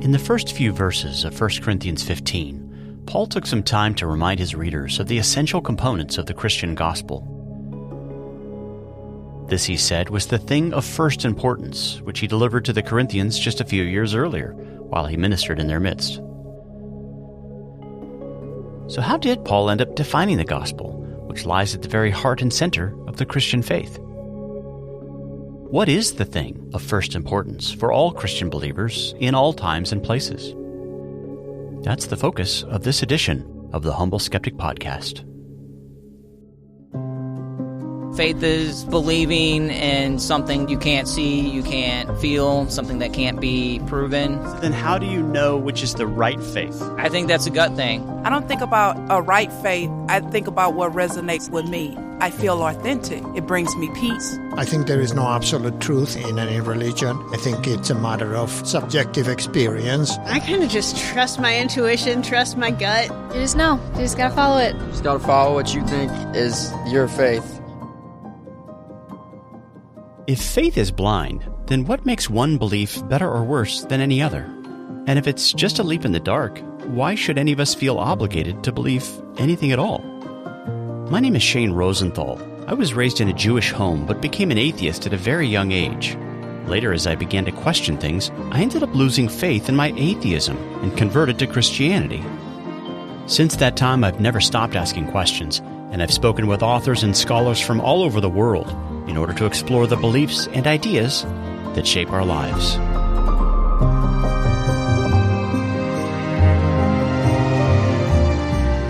In the first few verses of 1 Corinthians 15, Paul took some time to remind his readers of the essential components of the Christian gospel. This, he said, was the thing of first importance, which he delivered to the Corinthians just a few years earlier, while he ministered in their midst. So how did Paul end up defining the gospel, which lies at the very heart and center of the Christian faith? What is the thing of first importance for all Christian believers in all times and places? That's the focus of this edition of the Humble Skeptic podcast. Faith is believing in something you can't see, you can't feel, something that can't be proven. So then how do you know which is the right faith? I think that's a gut thing. I don't think about a right faith. I think about what resonates with me. I feel authentic. It brings me peace. I think there is no absolute truth in any religion. I think it's a matter of subjective experience. I kind of just trust my intuition, trust my gut. You just know. You just gotta follow it. You just gotta follow what you think is your faith. If faith is blind, then what makes one belief better or worse than any other? And if it's just a leap in the dark, why should any of us feel obligated to believe anything at all? My name is Shane Rosenthal. I was raised in a Jewish home, but became an atheist at a very young age. Later, as I began to question things, I ended up losing faith in my atheism and converted to Christianity. Since that time, I've never stopped asking questions, and I've spoken with authors and scholars from all over the world in order to explore the beliefs and ideas that shape our lives.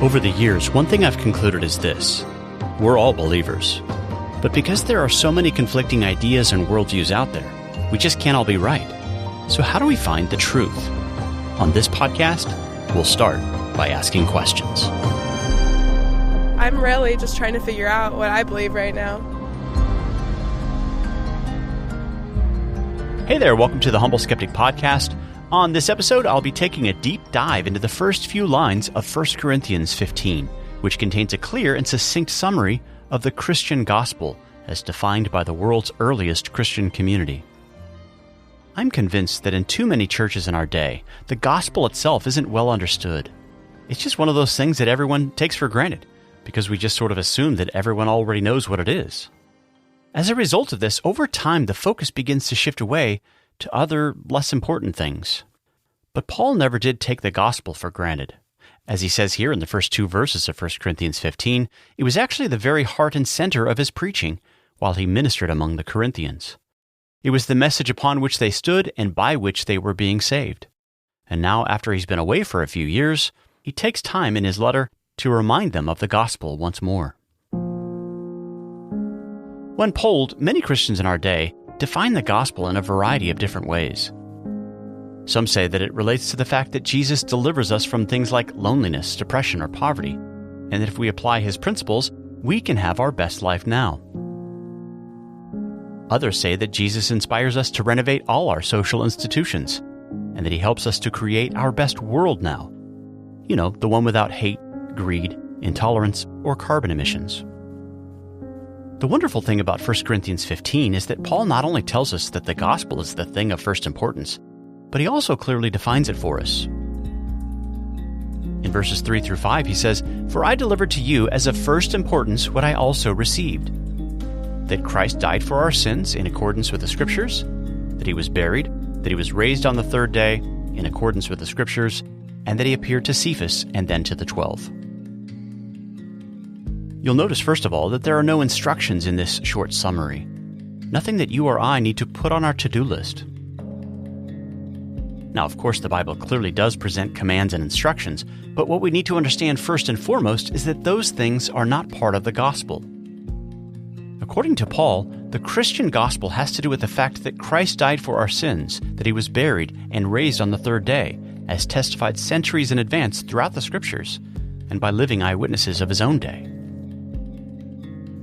Over the years, one thing I've concluded is this: we're all believers. But because there are so many conflicting ideas and worldviews out there, we just can't all be right. So how do we find the truth? On this podcast, we'll start by asking questions. I'm really just trying to figure out what I believe right now. Hey there, welcome to the Humble Skeptic podcast. On this episode, I'll be taking a deep dive into the first few lines of 1 Corinthians 15, which contains a clear and succinct summary of the Christian gospel as defined by the world's earliest Christian community. I'm convinced that in too many churches in our day, the gospel itself isn't well understood. It's just one of those things that everyone takes for granted, because we just sort of assume that everyone already knows what it is. As a result of this, over time, the focus begins to shift away to other, less important things. But Paul never did take the gospel for granted. As he says here in the first two verses of 1 Corinthians 15, it was actually the very heart and center of his preaching while he ministered among the Corinthians. It was the message upon which they stood and by which they were being saved. And now, after he's been away for a few years, he takes time in his letter to remind them of the gospel once more. When polled, many Christians in our day define the gospel in a variety of different ways. Some say that it relates to the fact that Jesus delivers us from things like loneliness, depression, or poverty, and that if we apply his principles, we can have our best life now. Others say that Jesus inspires us to renovate all our social institutions, and that he helps us to create our best world now. You know, the one without hate, greed, intolerance, or carbon emissions. The wonderful thing about 1 Corinthians 15 is that Paul not only tells us that the gospel is the thing of first importance, but he also clearly defines it for us. In verses 3 through 5, he says, "For I delivered to you as of first importance what I also received, that Christ died for our sins in accordance with the Scriptures, that he was buried, that he was raised on the third day in accordance with the Scriptures, and that he appeared to Cephas and then to the 12. You'll notice, first of all, that there are no instructions in this short summary. Nothing that you or I need to put on our to-do list. Now, of course, the Bible clearly does present commands and instructions, but what we need to understand first and foremost is that those things are not part of the gospel. According to Paul, the Christian gospel has to do with the fact that Christ died for our sins, that he was buried and raised on the third day, as testified centuries in advance throughout the Scriptures, and by living eyewitnesses of his own day.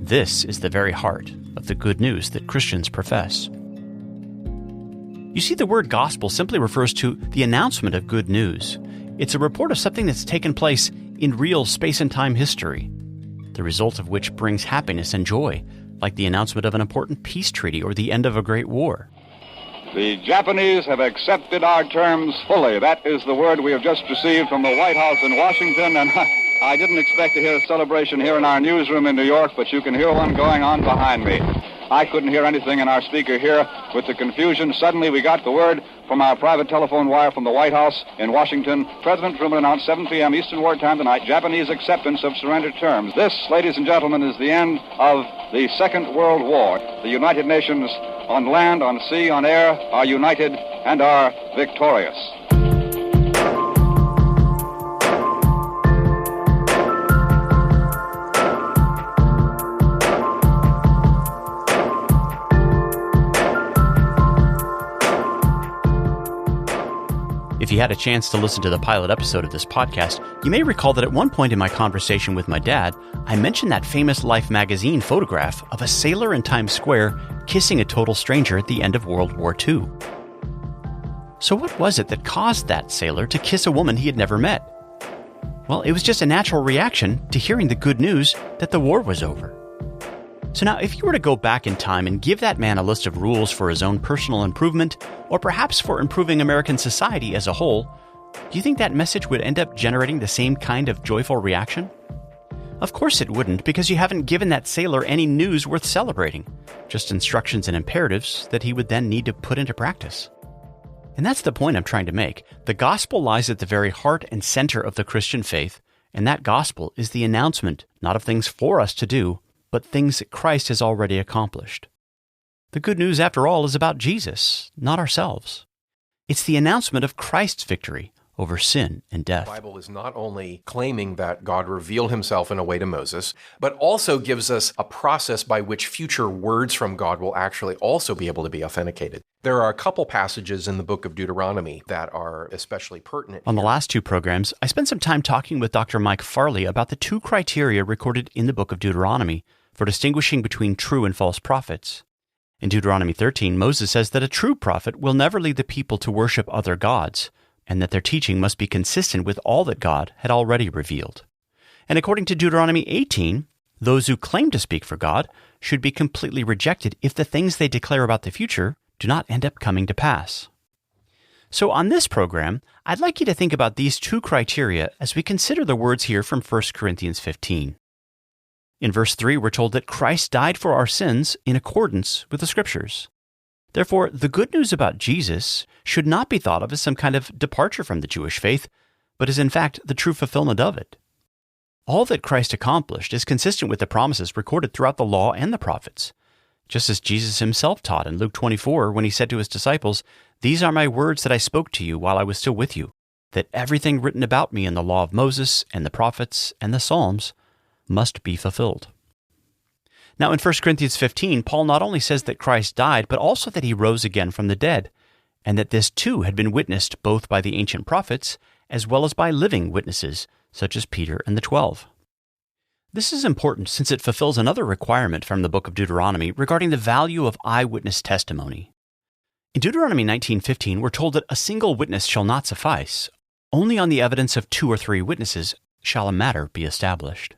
This is the very heart of the good news that Christians profess. You see, the word gospel simply refers to the announcement of good news. It's a report of something that's taken place in real space and time history, the result of which brings happiness and joy, like the announcement of an important peace treaty or the end of a great war. The Japanese have accepted our terms fully. That is the word we have just received from the White House in Washington, and I didn't expect to hear a celebration here in our newsroom in New York, but you can hear one going on behind me. I couldn't hear anything in our speaker here with the confusion. Suddenly we got the word from our private telephone wire from the White House in Washington. President Truman announced 7 p.m. Eastern Wartime tonight, Japanese acceptance of surrender terms. This, ladies and gentlemen, is the end of the Second World War. The United Nations on land, on sea, on air are united and are victorious. If you had a chance to listen to the pilot episode of this podcast, you may recall that at one point in my conversation with my dad, I mentioned that famous Life magazine photograph of a sailor in Times Square kissing a total stranger at the end of World War II. So what was it that caused that sailor to kiss a woman he had never met? Well, it was just a natural reaction to hearing the good news that the war was over. So now, if you were to go back in time and give that man a list of rules for his own personal improvement, or perhaps for improving American society as a whole, do you think that message would end up generating the same kind of joyful reaction? Of course it wouldn't, because you haven't given that sailor any news worth celebrating, just instructions and imperatives that he would then need to put into practice. And that's the point I'm trying to make. The gospel lies at the very heart and center of the Christian faith, and that gospel is the announcement not of things for us to do, but things that Christ has already accomplished. The good news, after all, is about Jesus, not ourselves. It's the announcement of Christ's victory over sin and death. The Bible is not only claiming that God revealed himself in a way to Moses, but also gives us a process by which future words from God will actually also be able to be authenticated. There are a couple passages in the book of Deuteronomy that are especially pertinent. On the last two programs, I spent some time talking with Dr. Mike Farley about the two criteria recorded in the book of Deuteronomy for distinguishing between true and false prophets. In Deuteronomy 13, Moses says that a true prophet will never lead the people to worship other gods, and that their teaching must be consistent with all that God had already revealed. And according to Deuteronomy 18, those who claim to speak for God should be completely rejected if the things they declare about the future do not end up coming to pass. So on this program, I'd like you to think about these two criteria as we consider the words here from 1 Corinthians 15. In verse 3, we're told that Christ died for our sins in accordance with the Scriptures. Therefore, the good news about Jesus should not be thought of as some kind of departure from the Jewish faith, but is in fact the true fulfillment of it. All that Christ accomplished is consistent with the promises recorded throughout the law and the prophets, just as Jesus himself taught in Luke 24 when he said to his disciples, "These are my words that I spoke to you while I was still with you, that everything written about me in the law of Moses and the prophets and the Psalms must be fulfilled." Now in 1 Corinthians 15, Paul not only says that Christ died, but also that he rose again from the dead, and that this too had been witnessed both by the ancient prophets as well as by living witnesses, such as Peter and the 12. This is important since it fulfills another requirement from the book of Deuteronomy regarding the value of eyewitness testimony. In Deuteronomy 19:15, we're told that a single witness shall not suffice. Only on the evidence of 2 or 3 witnesses shall a matter be established.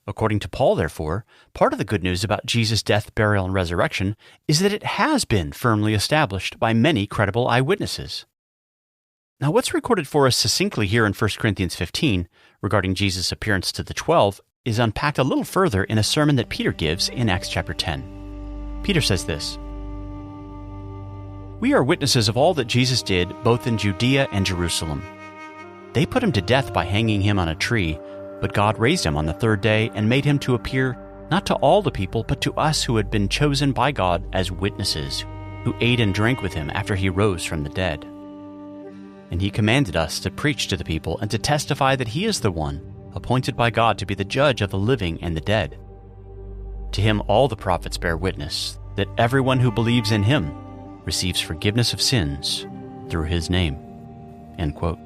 According to Paul, therefore, part of the good news about Jesus' death, burial, and resurrection is that it has been firmly established by many credible eyewitnesses. Now, what's recorded for us succinctly here in 1 Corinthians 15 regarding Jesus' appearance to the 12 is unpacked a little further in a sermon that Peter gives in Acts chapter 10. Peter says this, "We are witnesses of all that Jesus did both in Judea and Jerusalem. They put him to death by hanging him on a tree, but God raised him on the 3rd day and made him to appear not to all the people, but to us who had been chosen by God as witnesses, who ate and drank with him after he rose from the dead. And he commanded us to preach to the people and to testify that he is the one appointed by God to be the judge of the living and the dead. To him all the prophets bear witness that everyone who believes in him receives forgiveness of sins through his name." End quote.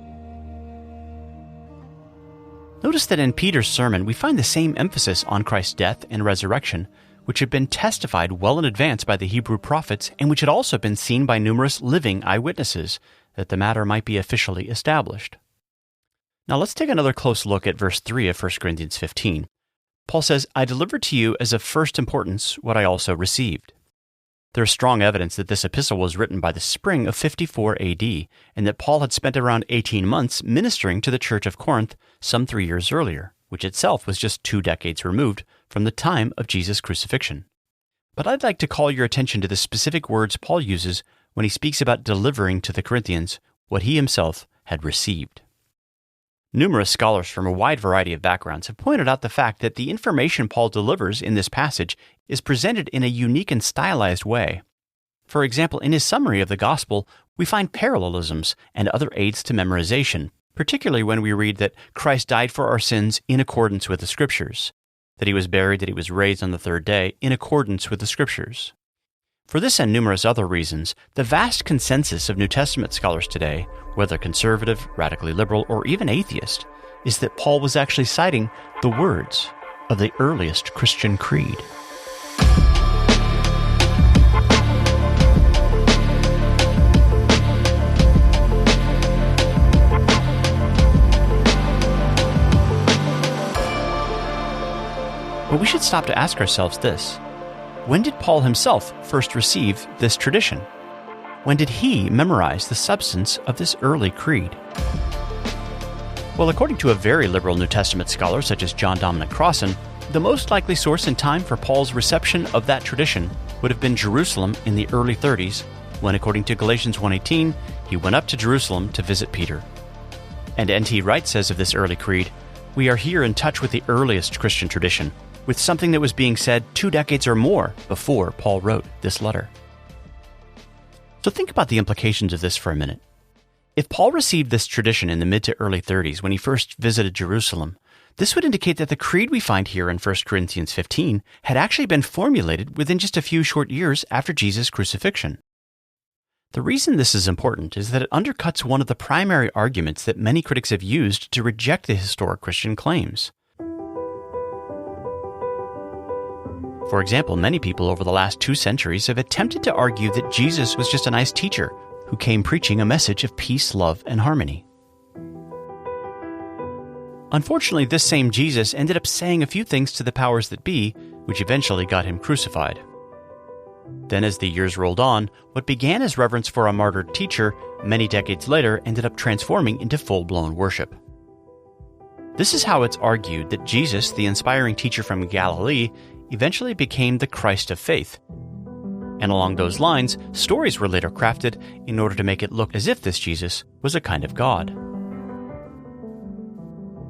Notice that in Peter's sermon, we find the same emphasis on Christ's death and resurrection, which had been testified well in advance by the Hebrew prophets and which had also been seen by numerous living eyewitnesses, that the matter might be officially established. Now let's take another close look at verse 3 of 1 Corinthians 15. Paul says, "I delivered to you as of first importance what I also received." There is strong evidence that this epistle was written by the spring of 54 AD, and that Paul had spent around 18 months ministering to the church of Corinth some 3 years earlier, which itself was just 2 decades removed from the time of Jesus' crucifixion. But I'd like to call your attention to the specific words Paul uses when he speaks about delivering to the Corinthians what he himself had received. Numerous scholars from a wide variety of backgrounds have pointed out the fact that the information Paul delivers in this passage is presented in a unique and stylized way. For example, in his summary of the gospel, we find parallelisms and other aids to memorization, particularly when we read that Christ died for our sins in accordance with the Scriptures, that he was buried, that he was raised on the third day in accordance with the Scriptures. For this and numerous other reasons, the vast consensus of New Testament scholars today, whether conservative, radically liberal, or even atheist, is that Paul was actually citing the words of the earliest Christian creed. But we should stop to ask ourselves this. When did Paul himself first receive this tradition? When did he memorize the substance of this early creed? Well, according to a very liberal New Testament scholar such as John Dominic Crossan, the most likely source and time for Paul's reception of that tradition would have been Jerusalem in the early 30s, when, according to Galatians 1:18, he went up to Jerusalem to visit Peter. And N.T. Wright says of this early creed, "We are here in touch with the earliest Christian tradition, with something that was being said 2 decades or more before Paul wrote this letter." So think about the implications of this for a minute. If Paul received this tradition in the mid to early 30s when he first visited Jerusalem, this would indicate that the creed we find here in 1 Corinthians 15 had actually been formulated within just a few short years after Jesus' crucifixion. The reason this is important is that it undercuts one of the primary arguments that many critics have used to reject the historic Christian claims. For example, many people over the last 2 centuries have attempted to argue that Jesus was just a nice teacher who came preaching a message of peace, love, and harmony. Unfortunately, this same Jesus ended up saying a few things to the powers that be, which eventually got him crucified. Then, as the years rolled on, what began as reverence for a martyred teacher, many decades later ended up transforming into full-blown worship. This is how it's argued that Jesus, the inspiring teacher from Galilee, eventually became the Christ of faith. And along those lines, stories were later crafted in order to make it look as if this Jesus was a kind of God.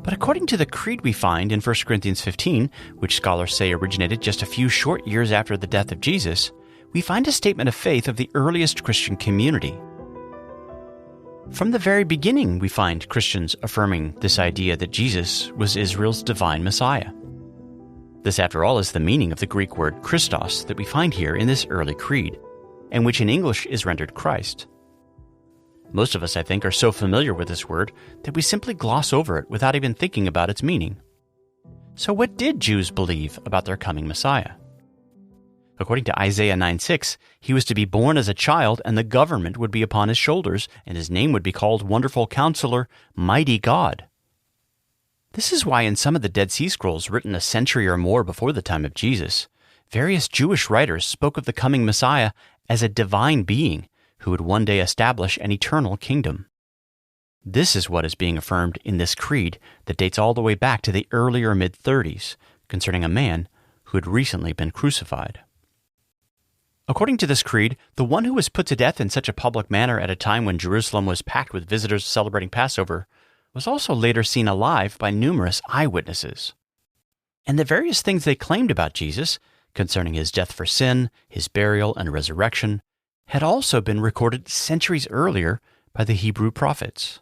But according to the creed we find in 1 Corinthians 15, which scholars say originated just a few short years after the death of Jesus, we find a statement of faith of the earliest Christian community. From the very beginning, we find Christians affirming this idea that Jesus was Israel's divine Messiah. This, after all, is the meaning of the Greek word Christos that we find here in this early creed, and which in English is rendered Christ. Most of us, I think, are so familiar with this word that we simply gloss over it without even thinking about its meaning. So what did Jews believe about their coming Messiah? According to Isaiah 9:6, he was to be born as a child, and the government would be upon his shoulders, and his name would be called Wonderful Counselor, Mighty God. This is why in some of the Dead Sea Scrolls written a century or more before the time of Jesus, various Jewish writers spoke of the coming Messiah as a divine being who would one day establish an eternal kingdom. This is what is being affirmed in this creed that dates all the way back to the earlier mid-30s concerning a man who had recently been crucified. According to this creed, the one who was put to death in such a public manner at a time when Jerusalem was packed with visitors celebrating Passover was also later seen alive by numerous eyewitnesses. And the various things they claimed about Jesus, concerning his death for sin, his burial, and resurrection, had also been recorded centuries earlier by the Hebrew prophets.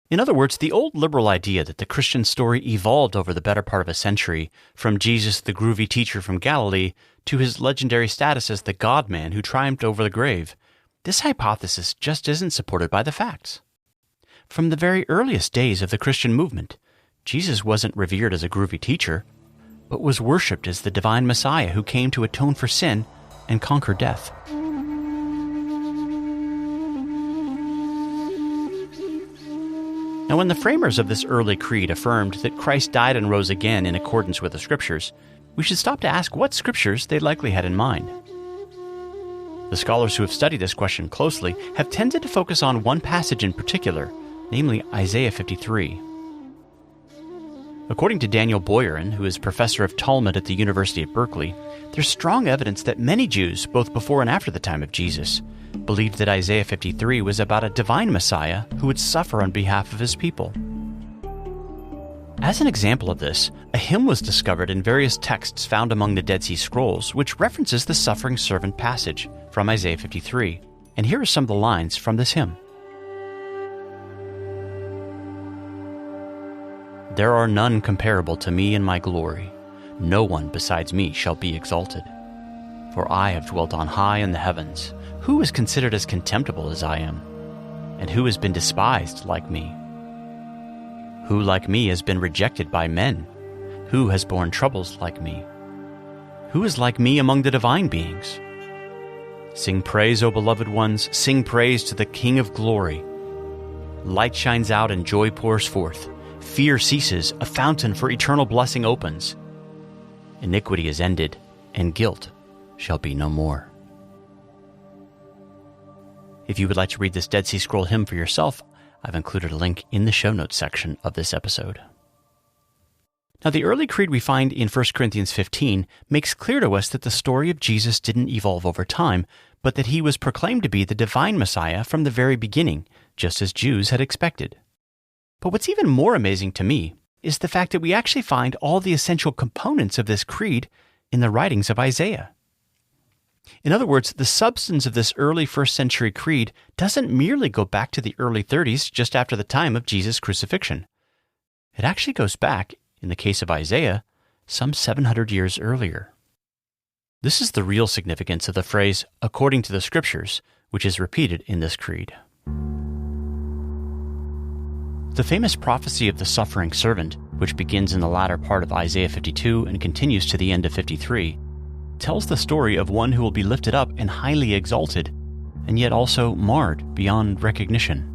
In other words, the old liberal idea that the Christian story evolved over the better part of a century, from Jesus the groovy teacher from Galilee to his legendary status as the God-man who triumphed over the grave, this hypothesis just isn't supported by the facts. From the very earliest days of the Christian movement, Jesus wasn't revered as a groovy teacher, but was worshipped as the divine Messiah who came to atone for sin and conquer death. Now, when the framers of this early creed affirmed that Christ died and rose again in accordance with the Scriptures, we should stop to ask what Scriptures they likely had in mind. The scholars who have studied this question closely have tended to focus on one passage in particular, namely Isaiah 53. According to Daniel Boyarin, who is professor of Talmud at the University of Berkeley, there's strong evidence that many Jews, both before and after the time of Jesus, believed that Isaiah 53 was about a divine Messiah who would suffer on behalf of his people. As an example of this, a hymn was discovered in various texts found among the Dead Sea Scrolls, which references the suffering servant passage from Isaiah 53. And here are some of the lines from this hymn. There are none comparable to me in my glory. No one besides me shall be exalted. For I have dwelt on high in the heavens. Who is considered as contemptible as I am? And who has been despised like me? Who like me has been rejected by men? Who has borne troubles like me? Who is like me among the divine beings? Sing praise, O beloved ones, sing praise to the King of glory. Light shines out and joy pours forth. Fear ceases, a fountain for eternal blessing opens. Iniquity is ended, and guilt shall be no more. If you would like to read this Dead Sea Scroll hymn for yourself, I've included a link in the show notes section of this episode. Now, the early creed we find in 1 Corinthians 15 makes clear to us that the story of Jesus didn't evolve over time, but that he was proclaimed to be the divine Messiah from the very beginning, just as Jews had expected. But what's even more amazing to me is the fact that we actually find all the essential components of this creed in the writings of Isaiah. In other words, the substance of this early first century creed doesn't merely go back to the early 30s just after the time of Jesus' crucifixion. It actually goes back, in the case of Isaiah, some 700 years earlier. This is the real significance of the phrase, according to the Scriptures, which is repeated in this creed. The famous prophecy of the suffering servant, which begins in the latter part of Isaiah 52 and continues to the end of 53, tells the story of one who will be lifted up and highly exalted, and yet also marred beyond recognition.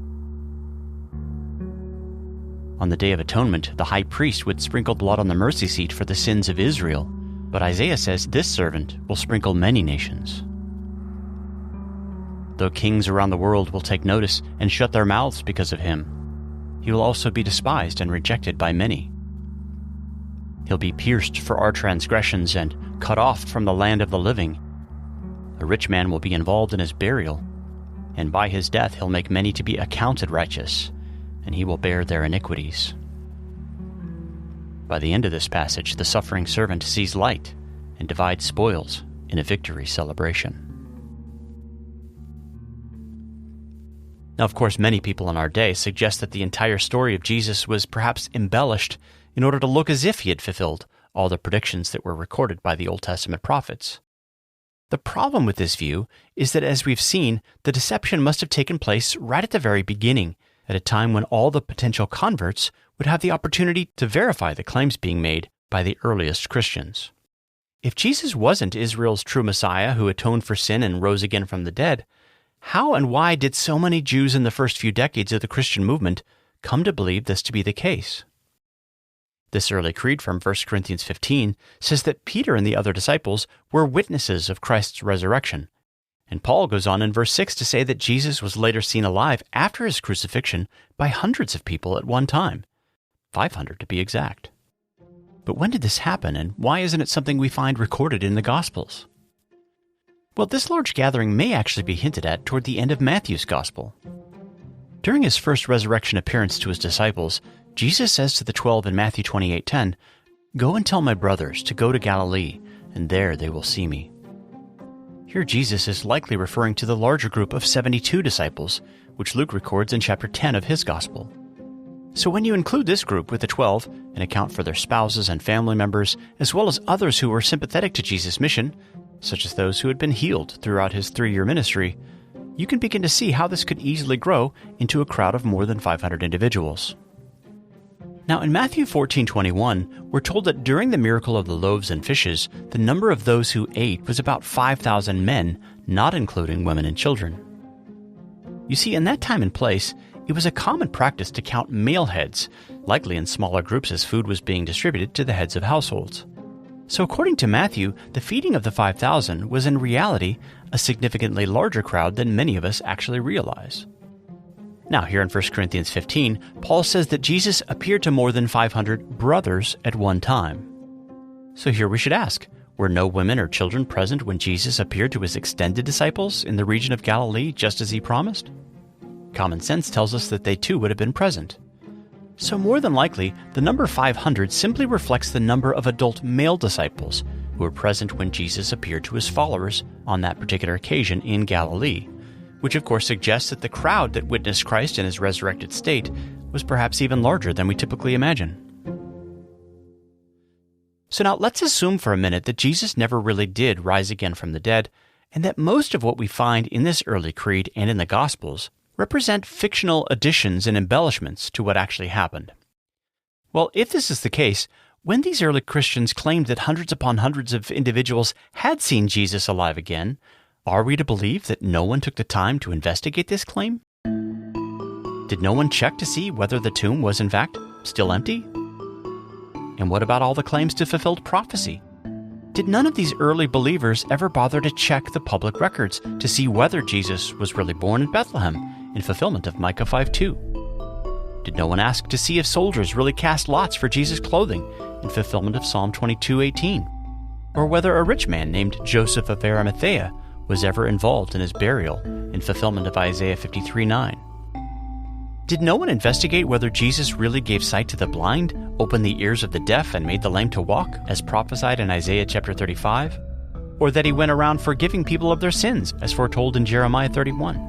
On the Day of Atonement, the high priest would sprinkle blood on the mercy seat for the sins of Israel, but Isaiah says this servant will sprinkle many nations. Though kings around the world will take notice and shut their mouths because of him, he will also be despised and rejected by many. He'll be pierced for our transgressions and cut off from the land of the living. A rich man will be involved in his burial, and by his death he'll make many to be accounted righteous, and he will bear their iniquities. By the end of this passage, the suffering servant sees light and divides spoils in a victory celebration. Now, of course, many people in our day suggest that the entire story of Jesus was perhaps embellished in order to look as if he had fulfilled all the predictions that were recorded by the Old Testament prophets. The problem with this view is that, as we've seen, the deception must have taken place right at the very beginning, at a time when all the potential converts would have the opportunity to verify the claims being made by the earliest Christians. If Jesus wasn't Israel's true Messiah who atoned for sin and rose again from the dead, how and why did so many Jews in the first few decades of the Christian movement come to believe this to be the case? This early creed from 1 Corinthians 15 says that Peter and the other disciples were witnesses of Christ's resurrection. And Paul goes on in verse 6 to say that Jesus was later seen alive after his crucifixion by hundreds of people at one time, 500 to be exact. But when did this happen, and why isn't it something we find recorded in the Gospels? Well, this large gathering may actually be hinted at toward the end of Matthew's Gospel. During his first resurrection appearance to his disciples, Jesus says to the 12 in Matthew 28:10, "Go and tell my brothers to go to Galilee, and there they will see me." Here Jesus is likely referring to the larger group of 72 disciples, which Luke records in chapter 10 of his Gospel. So when you include this group with the 12 and account for their spouses and family members, as well as others who were sympathetic to Jesus' mission, such as those who had been healed throughout his 3-year ministry, you can begin to see how this could easily grow into a crowd of more than 500 individuals. Now, in Matthew 14:21, we're told that during the miracle of the loaves and fishes, the number of those who ate was about 5,000 men, not including women and children. You see, in that time and place, it was a common practice to count male heads, likely in smaller groups as food was being distributed to the heads of households. So according to Matthew, the feeding of the 5,000 was in reality a significantly larger crowd than many of us actually realize. Now, here in 1 Corinthians 15, Paul says that Jesus appeared to more than 500 brothers at one time. So here we should ask, were no women or children present when Jesus appeared to his extended disciples in the region of Galilee just as he promised? Common sense tells us that they too would have been present. So more than likely, the number 500 simply reflects the number of adult male disciples who were present when Jesus appeared to his followers on that particular occasion in Galilee, which of course suggests that the crowd that witnessed Christ in his resurrected state was perhaps even larger than we typically imagine. So now let's assume for a minute that Jesus never really did rise again from the dead, and that most of what we find in this early creed and in the Gospels represent fictional additions and embellishments to what actually happened. Well, if this is the case, when these early Christians claimed that hundreds upon hundreds of individuals had seen Jesus alive again, are we to believe that no one took the time to investigate this claim? Did no one check to see whether the tomb was in fact still empty? And what about all the claims to fulfilled prophecy? Did none of these early believers ever bother to check the public records to see whether Jesus was really born in Bethlehem in fulfillment of Micah 5:2? Did no one ask to see if soldiers really cast lots for Jesus' clothing in fulfillment of Psalm 22:18? Or whether a rich man named Joseph of Arimathea was ever involved in his burial in fulfillment of Isaiah 53:9? Did no one investigate whether Jesus really gave sight to the blind, opened the ears of the deaf, and made the lame to walk, as prophesied in Isaiah chapter 35? Or that he went around forgiving people of their sins, as foretold in Jeremiah 31?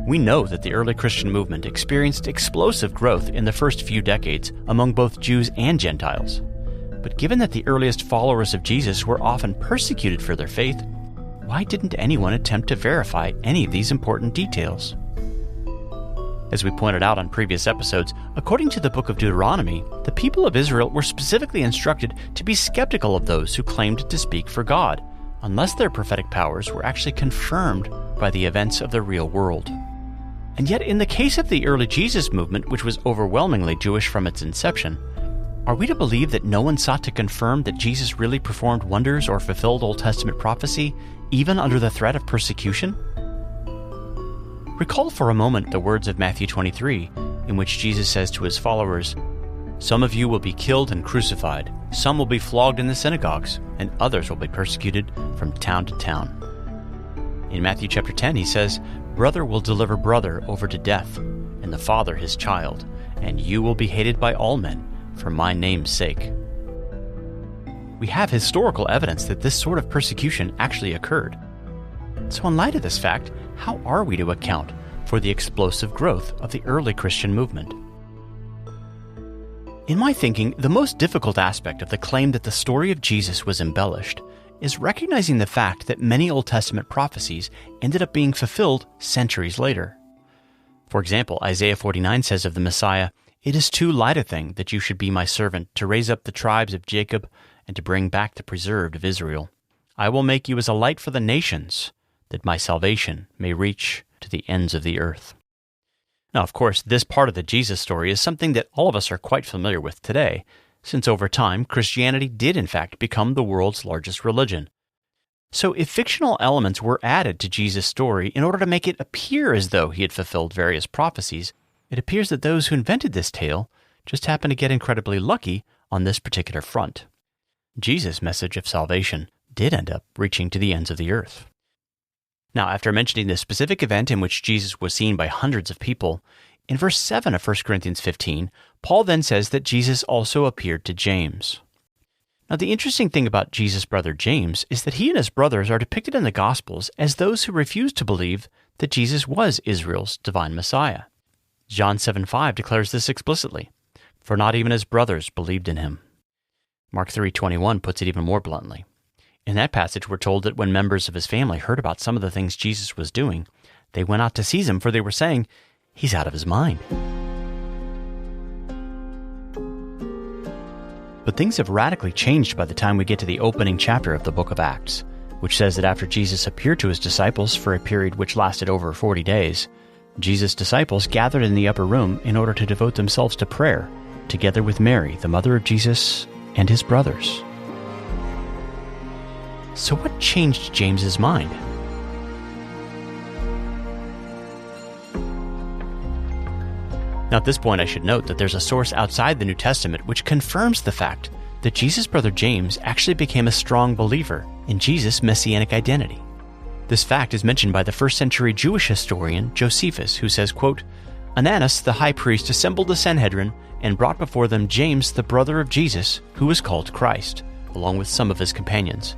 We know that the early Christian movement experienced explosive growth in the first few decades among both Jews and Gentiles. But given that the earliest followers of Jesus were often persecuted for their faith, why didn't anyone attempt to verify any of these important details? As we pointed out on previous episodes, according to the book of Deuteronomy, the people of Israel were specifically instructed to be skeptical of those who claimed to speak for God, unless their prophetic powers were actually confirmed by the events of the real world. And yet, in the case of the early Jesus movement, which was overwhelmingly Jewish from its inception, are we to believe that no one sought to confirm that Jesus really performed wonders or fulfilled Old Testament prophecy, even under the threat of persecution? Recall for a moment the words of Matthew 23, in which Jesus says to his followers, "Some of you will be killed and crucified, some will be flogged in the synagogues, and others will be persecuted from town to town." In Matthew chapter 10, he says, "Brother will deliver brother over to death, and the father his child, and you will be hated by all men for my name's sake." We have historical evidence that this sort of persecution actually occurred. So in light of this fact, how are we to account for the explosive growth of the early Christian movement? In my thinking, the most difficult aspect of the claim that the story of Jesus was embellished is recognizing the fact that many Old Testament prophecies ended up being fulfilled centuries later. For example, Isaiah 49 says of the Messiah, "It is too light a thing that you should be my servant, to raise up the tribes of Jacob and to bring back the preserved of Israel. I will make you as a light for the nations, that my salvation may reach to the ends of the earth." Now, of course, this part of the Jesus story is something that all of us are quite familiar with today, since over time, Christianity did in fact become the world's largest religion. So if fictional elements were added to Jesus' story in order to make it appear as though he had fulfilled various prophecies, it appears that those who invented this tale just happened to get incredibly lucky on this particular front. Jesus' message of salvation did end up reaching to the ends of the earth. Now, after mentioning the specific event in which Jesus was seen by hundreds of people, in verse 7 of 1 Corinthians 15, Paul then says that Jesus also appeared to James. Now, the interesting thing about Jesus' brother James is that he and his brothers are depicted in the Gospels as those who refused to believe that Jesus was Israel's divine Messiah. John 7:5 declares this explicitly, "For not even his brothers believed in him." Mark 3:21 puts it even more bluntly. In that passage, we're told that when members of his family heard about some of the things Jesus was doing, they went out to seize him, for they were saying, "He's out of his mind." But things have radically changed by the time we get to the opening chapter of the book of Acts, which says that after Jesus appeared to his disciples for a period which lasted over 40 days, Jesus' disciples gathered in the upper room in order to devote themselves to prayer, together with Mary, the mother of Jesus, and his brothers. So what changed James's mind? Now, at this point, I should note that there's a source outside the New Testament which confirms the fact that Jesus' brother James actually became a strong believer in Jesus' messianic identity. This fact is mentioned by the first-century Jewish historian Josephus, who says, quote, Ananus the high priest assembled the Sanhedrin and brought before them James, the brother of Jesus, who was called Christ, along with some of his companions.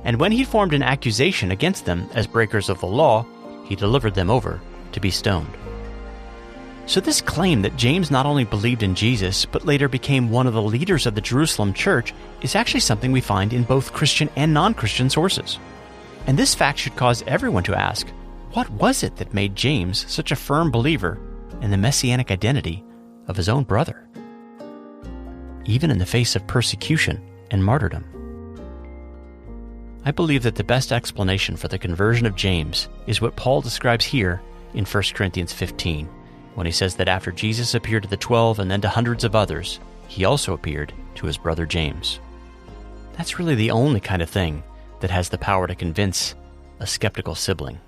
And when he formed an accusation against them as breakers of the law, he delivered them over to be stoned. So this claim that James not only believed in Jesus, but later became one of the leaders of the Jerusalem church is actually something we find in both Christian and non-Christian sources. And this fact should cause everyone to ask, what was it that made James such a firm believer in the messianic identity of his own brother, even in the face of persecution and martyrdom? I believe that the best explanation for the conversion of James is what Paul describes here in 1 Corinthians 15, when he says that after Jesus appeared to the 12 and then to hundreds of others, he also appeared to his brother James. That's really the only kind of thing that has the power to convince a skeptical sibling.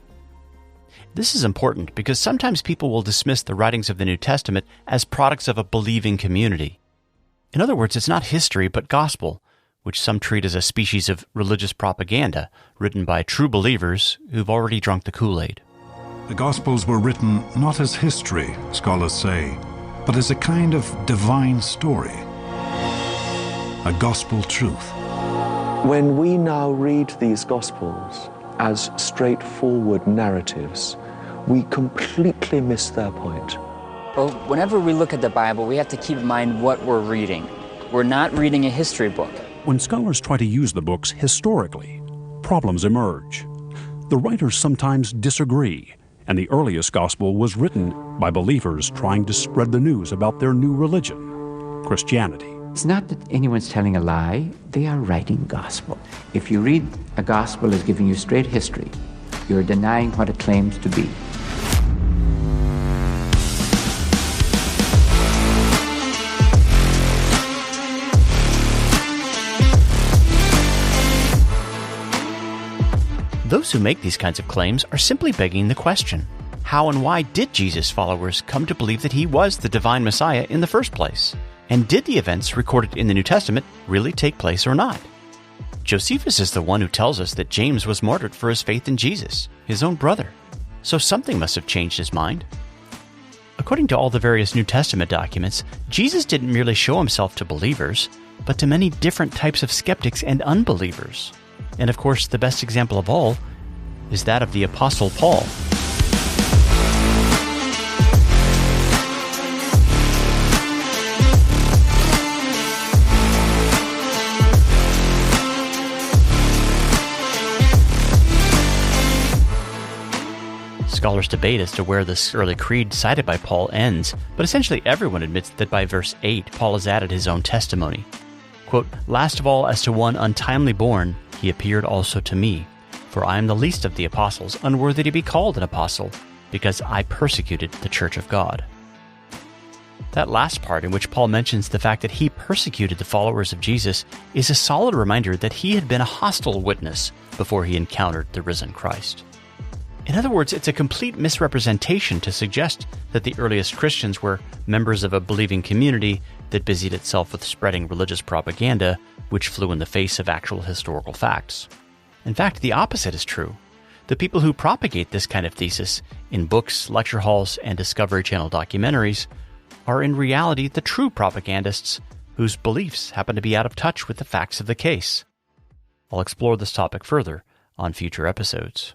This is important because sometimes people will dismiss the writings of the New Testament as products of a believing community. In other words, it's not history but gospel, which some treat as a species of religious propaganda written by true believers who've already drunk the Kool-Aid. The Gospels were written not as history, scholars say, but as a kind of divine story, a gospel truth. When we now read these Gospels as straightforward narratives, we completely miss their point. Well, whenever we look at the Bible, we have to keep in mind what we're reading. We're not reading a history book. When scholars try to use the books historically, problems emerge. The writers sometimes disagree, and the earliest gospel was written by believers trying to spread the news about their new religion, Christianity. It's not that anyone's telling a lie, they are writing gospel. If you read a gospel as giving you straight history, you're denying what it claims to be. Those who make these kinds of claims are simply begging the question, how and why did Jesus' followers come to believe that he was the divine Messiah in the first place? And did the events recorded in the New Testament really take place or not? Josephus is the one who tells us that James was martyred for his faith in Jesus, his own brother. So something must have changed his mind. According to all the various New Testament documents, Jesus didn't merely show himself to believers, but to many different types of skeptics and unbelievers. And of course, the best example of all is that of the Apostle Paul. Scholars debate as to where this early creed cited by Paul ends, but essentially everyone admits that by verse 8, Paul has added his own testimony. Quote, "Last of all, as to one untimely born, he appeared also to me. For I am the least of the apostles, unworthy to be called an apostle, because I persecuted the church of God." That last part, in which Paul mentions the fact that he persecuted the followers of Jesus, is a solid reminder that he had been a hostile witness before he encountered the risen Christ. In other words, it's a complete misrepresentation to suggest that the earliest Christians were members of a believing community that busied itself with spreading religious propaganda, which flew in the face of actual historical facts. In fact, the opposite is true. The people who propagate this kind of thesis in books, lecture halls, and Discovery Channel documentaries are in reality the true propagandists whose beliefs happen to be out of touch with the facts of the case. I'll explore this topic further on future episodes.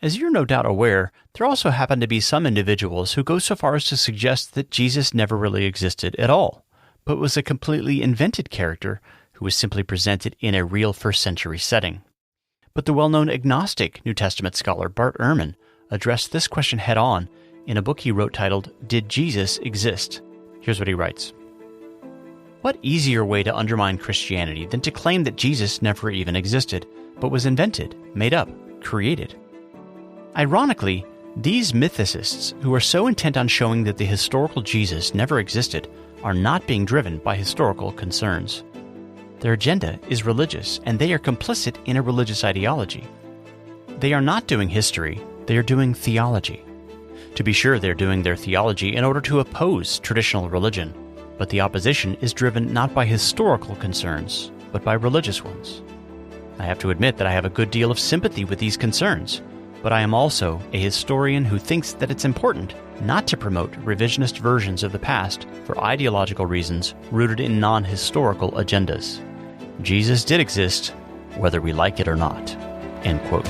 As you're no doubt aware, there also happen to be some individuals who go so far as to suggest that Jesus never really existed at all, but was a completely invented character who was simply presented in a real first-century setting. But the well-known agnostic New Testament scholar Bart Ehrman addressed this question head-on in a book he wrote titled, "Did Jesus Exist?" Here's what he writes. What easier way to undermine Christianity than to claim that Jesus never even existed, but was invented, made up, created? Ironically, these mythicists who are so intent on showing that the historical Jesus never existed are not being driven by historical concerns. Their agenda is religious, and they are complicit in a religious ideology. They are not doing history, they are doing theology. To be sure, they're doing their theology in order to oppose traditional religion, but the opposition is driven not by historical concerns, but by religious ones. I have to admit that I have a good deal of sympathy with these concerns, but I am also a historian who thinks that it's important not to promote revisionist versions of the past for ideological reasons rooted in non-historical agendas. Jesus did exist, whether we like it or not." End quote.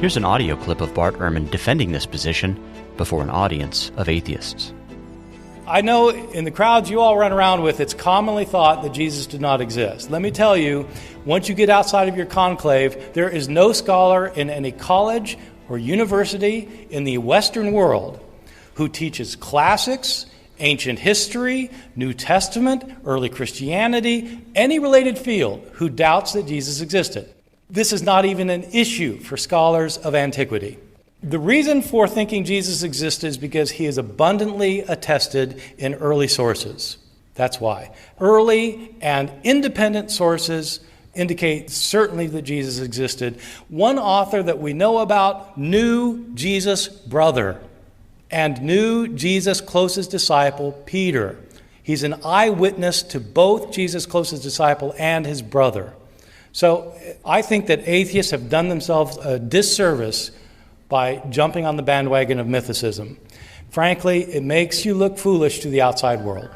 Here's an audio clip of Bart Ehrman defending this position before an audience of atheists. I know in the crowds you all run around with, it's commonly thought that Jesus did not exist. Let me tell you, once you get outside of your conclave, there is no scholar in any college or university in the Western world who teaches classics, ancient history, New Testament, early Christianity, any related field who doubts that Jesus existed. This is not even an issue for scholars of antiquity. The reason for thinking Jesus existed is because he is abundantly attested in early sources. That's why. Early and independent sources indicate certainly that Jesus existed. One author that we know about knew Jesus' brother and knew Jesus' closest disciple, Peter. He's an eyewitness to both Jesus' closest disciple and his brother. So I think that atheists have done themselves a disservice by jumping on the bandwagon of mythicism. Frankly, it makes you look foolish to the outside world.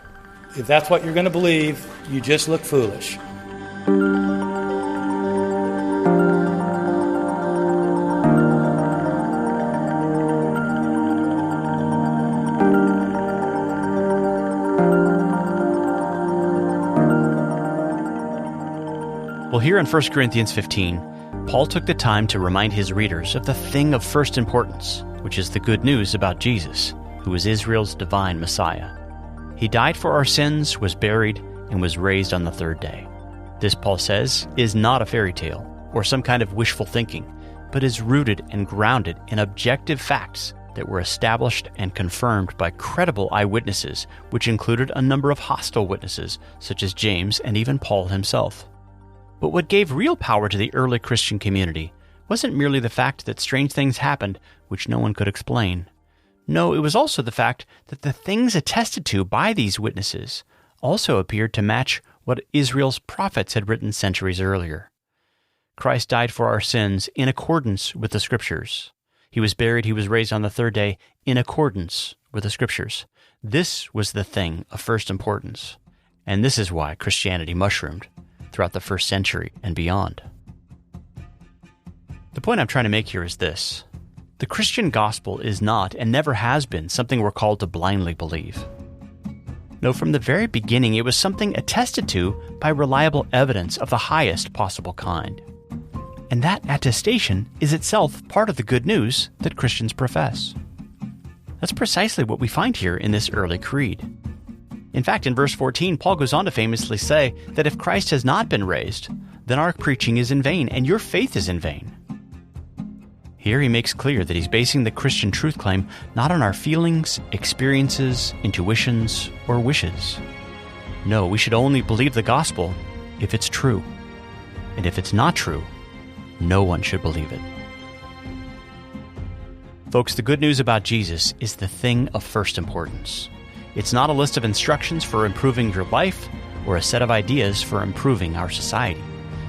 If that's what you're going to believe, you just look foolish. Well, here in 1 Corinthians 15, Paul took the time to remind his readers of the thing of first importance, which is the good news about Jesus, who is Israel's divine Messiah. He died for our sins, was buried, and was raised on the third day. This, Paul says, is not a fairy tale or some kind of wishful thinking, but is rooted and grounded in objective facts that were established and confirmed by credible eyewitnesses, which included a number of hostile witnesses, such as James and even Paul himself. But what gave real power to the early Christian community wasn't merely the fact that strange things happened which no one could explain. No, it was also the fact that the things attested to by these witnesses also appeared to match what Israel's prophets had written centuries earlier. Christ died for our sins in accordance with the Scriptures. He was buried, he was raised on the third day in accordance with the Scriptures. This was the thing of first importance. And this is why Christianity mushroomed throughout the first century and beyond. The point I'm trying to make here is this. The Christian gospel is not and never has been something we're called to blindly believe. No, from the very beginning, it was something attested to by reliable evidence of the highest possible kind. And that attestation is itself part of the good news that Christians profess. That's precisely what we find here in this early creed. In fact, in verse 14, Paul goes on to famously say that if Christ has not been raised, then our preaching is in vain and your faith is in vain. Here he makes clear that he's basing the Christian truth claim not on our feelings, experiences, intuitions, or wishes. No, we should only believe the gospel if it's true. And if it's not true, no one should believe it. Folks, the good news about Jesus is the thing of first importance. It's not a list of instructions for improving your life or a set of ideas for improving our society.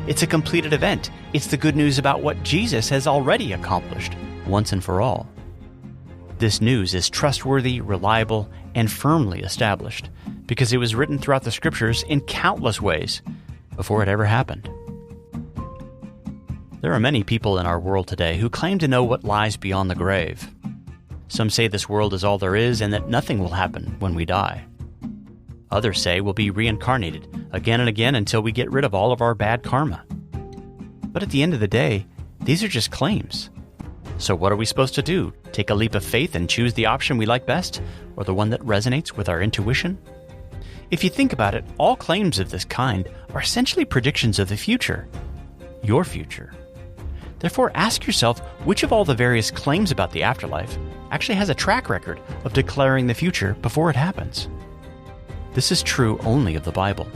It's a completed event. It's the good news about what Jesus has already accomplished once and for all. This news is trustworthy, reliable, and firmly established because it was written throughout the Scriptures in countless ways before it ever happened. There are many people in our world today who claim to know what lies beyond the grave. Some say this world is all there is and that nothing will happen when we die. Others say we'll be reincarnated again and again until we get rid of all of our bad karma. But at the end of the day, these are just claims. So what are we supposed to do? Take a leap of faith and choose the option we like best, or the one that resonates with our intuition? If you think about it, all claims of this kind are essentially predictions of the future. Your future. Therefore, ask yourself which of all the various claims about the afterlife actually has a track record of declaring the future before it happens. this is true only of the Bible.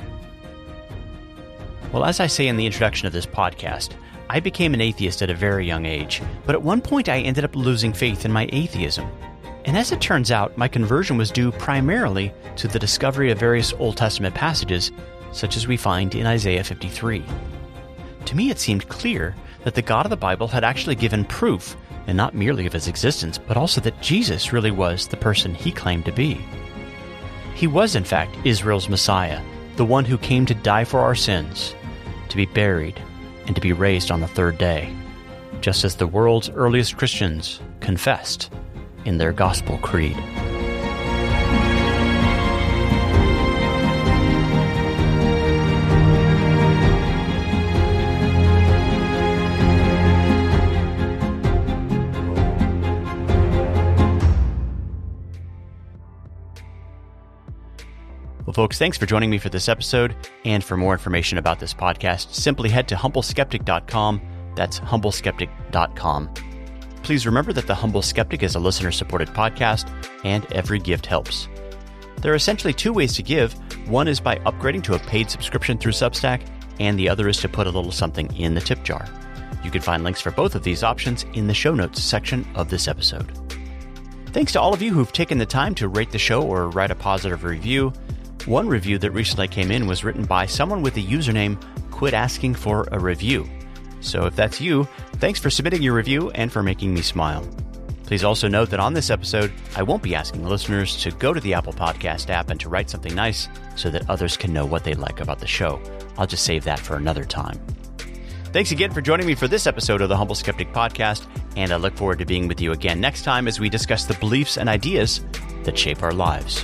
Well, as I say in the introduction of this podcast, I became an atheist at a very young age, but at one point I ended up losing faith in my atheism. And as it turns out, my conversion was due primarily to the discovery of various Old Testament passages, such as we find in Isaiah 53. To me, it seemed clear that the God of the Bible had actually given proof, and not merely of his existence, but also that Jesus really was the person he claimed to be. He was, in fact, Israel's Messiah, the one who came to die for our sins, to be buried, and to be raised on the third day, just as the world's earliest Christians confessed in their gospel creed. Well, folks, thanks for joining me for this episode. And for more information about this podcast, simply head to humbleskeptic.com. That's humbleskeptic.com. Please remember that The Humble Skeptic is a listener-supported podcast, and every gift helps. There are essentially two ways to give. One is by upgrading to a paid subscription through Substack, and the other is to put a little something in the tip jar. You can find links for both of these options in the show notes section of this episode. Thanks to all of you who've taken the time to rate the show or write a positive review. One review that recently came in was written by someone with the username Quit Asking for a Review. So if that's you, thanks for submitting your review and for making me smile. Please also note that on this episode, I won't be asking listeners to go to the Apple Podcast app and to write something nice so that others can know what they like about the show. I'll just save that for another time. Thanks again for joining me for this episode of the Humble Skeptic Podcast, and I look forward to being with you again next time as we discuss the beliefs and ideas that shape our lives.